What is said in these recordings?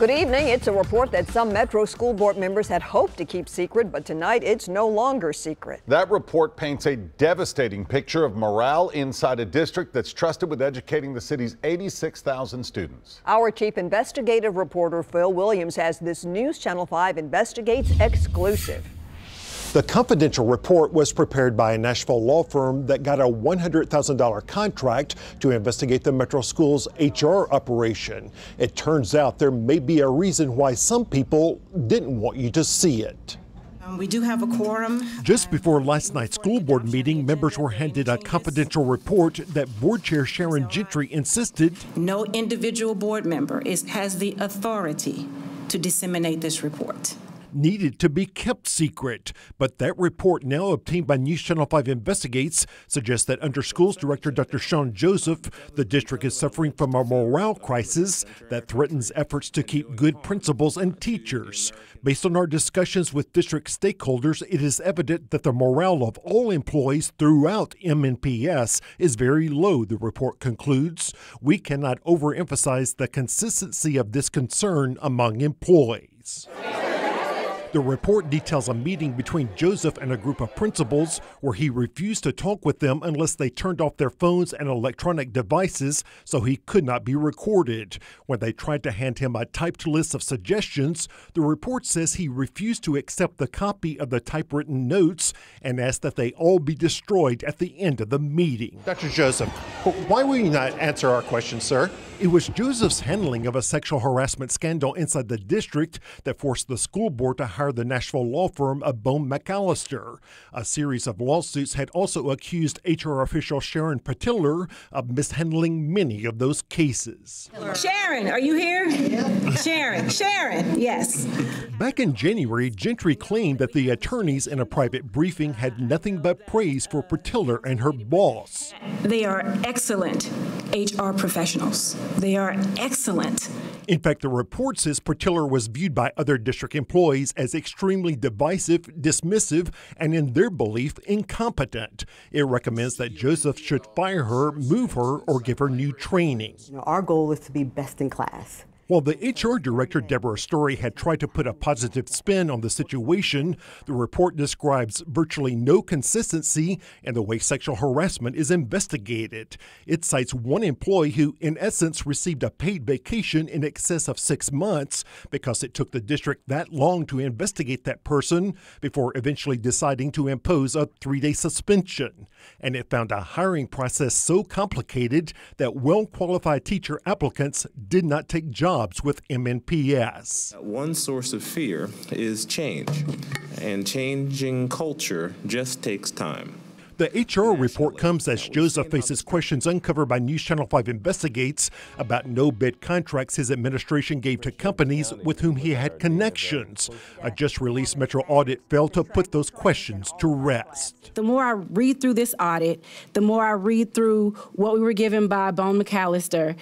Good evening. It's a report that some Metro School Board members had hoped to keep secret, but tonight it's no longer secret. That report paints a devastating picture of morale inside a district that's trusted with educating the city's 86,000 students. Our chief investigative reporter Phil Williams has this News Channel 5 Investigates exclusive. The confidential report was prepared by a Nashville law firm that got a $100,000 contract to investigate the Metro School's HR operation. It turns out there may be a reason why some people didn't want you to see it. We do have a quorum. Just before last night's school board meeting, members were handed a confidential report that board chair Shawn Joseph insisted no individual board member has the authority to disseminate this report. Needed to be kept secret. But that report, now obtained by News Channel 5 Investigates, suggests that under schools director Dr. Shawn Joseph, the district is suffering from a morale crisis that threatens efforts to keep good principals and teachers. Based on our discussions with district stakeholders, it is evident that the morale of all employees throughout MNPS is very low, the report concludes. We cannot overemphasize the consistency of this concern among employees. The report details a meeting between Joseph and a group of principals where he refused to talk with them unless they turned off their phones and electronic devices so he could not be recorded. When they tried to hand him a typed list of suggestions, the report says he refused to accept the copy of the typewritten notes and asked that they all be destroyed at the end of the meeting. Dr. Joseph, why will you not answer our questions, sir? It was Joseph's handling of a sexual harassment scandal inside the district that forced the school board to hire the Nashville law firm of Bone McAllister. A series of lawsuits had also accused HR official Sharon Patiller of mishandling many of those cases. Sharon, are you here? Yeah. Sharon, yes. Back in January, Gentry claimed that the attorneys in a private briefing had nothing but praise for Patiller and her boss. They are excellent HR professionals. They are excellent. In fact, the report says Patiller was viewed by other district employees as extremely divisive, dismissive, and in their belief, incompetent. It recommends that Joseph should fire her, move her, or give her new training. Our goal is to be best in class. While the HR director, Deborah Story, had tried to put a positive spin on the situation, the report describes virtually no consistency in the way sexual harassment is investigated. It cites one employee who, in essence, received a paid vacation in excess of 6 months because it took the district that long to investigate that person before eventually deciding to impose a 3-day suspension. And it found a hiring process so complicated that well-qualified teacher applicants did not take jobs with MNPS. One source of fear is change, and changing culture just takes time. The HR report comes as Joseph faces questions uncovered by News Channel 5 Investigates about no-bid contracts his administration gave to companies with whom he had connections. A just-released Metro audit failed to put those questions to rest. The more I read through this audit, the more I read through what we were given by Bone McAllister,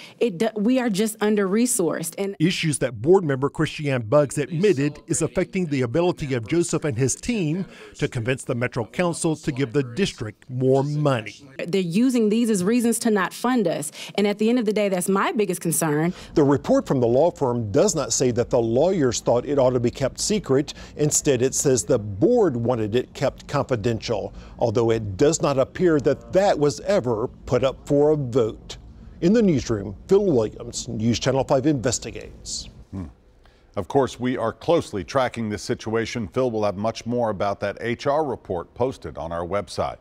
we are just under-resourced. And issues that board member Christiane Buggs admitted is affecting the ability of Joseph and his team to convince the Metro Council to give the district more money. They're using these as reasons to not fund us. And at the end of the day, that's my biggest concern. The report from the law firm does not say that the lawyers thought it ought to be kept secret. Instead, it says the board wanted it kept confidential, although it does not appear that that was ever put up for a vote. In the newsroom, Phil Williams, News Channel 5 Investigates. Of course, we are closely tracking this situation. Phil will have much more about that HR report posted on our website.